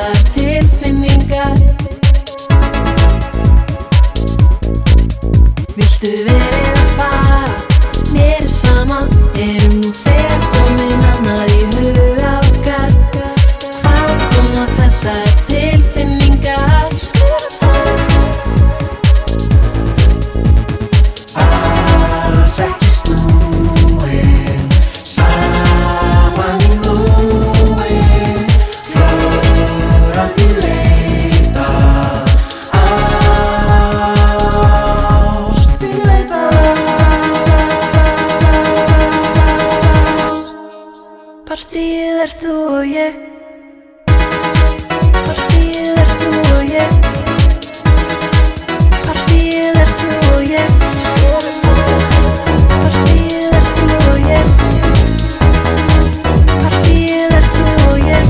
þessar tilfinningar. Viltu verið að fara? Mér er sama, erum nú þegar komin annað í huga okkar. Hvaðan koma þessar tilfinningar? Alls ekki snúin, saman í núin, flögrandi leita, ást í leita. Partíið er þú og ég. Partíið er þú og ég. Partíið er þú og ég. Partíið er þú og ég. Partíið er þú og ég.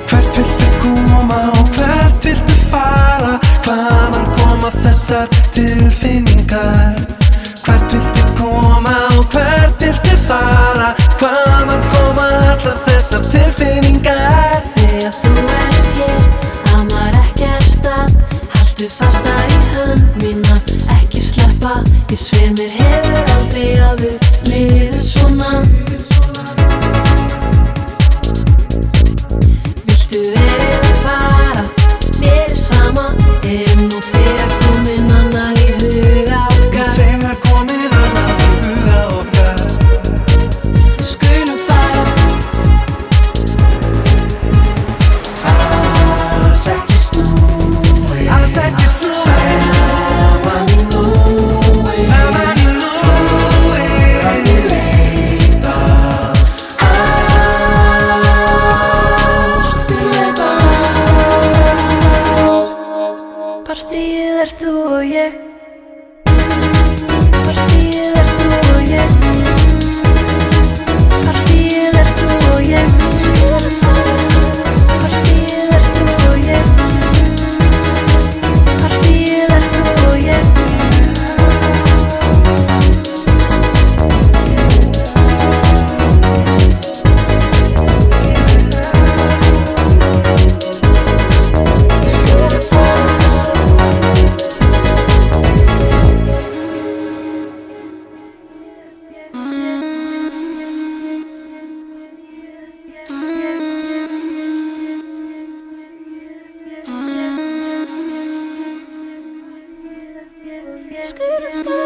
Hvert viltu koma og hvert viltu fara? Hvaðan koma þessar tilfinningar? Hvert viltu koma og hvert viltu fara? Hvaðan koma allar þessar tilfinningar? Þegar þú ert hér, amar ekkert að. Haltu fastar í hönd mína, ekki sleppa. Ég sver mér hefur aldrei áður liðið svona. Viltu verið að fara? Mér er sama, erum nú þegar komin annað í huga okkar. Þegar komin annað í huga okkar. Skulum fara. Alls ekki snúin, Alls ekki snúin. saman í núin, flögrandi leita, ást í leita. Partíið er þú og ég. Partíið er þú og ég. Partíið er þú og ég. Partíið er þú og ég. Partíið er þú og ég. Skulum fara.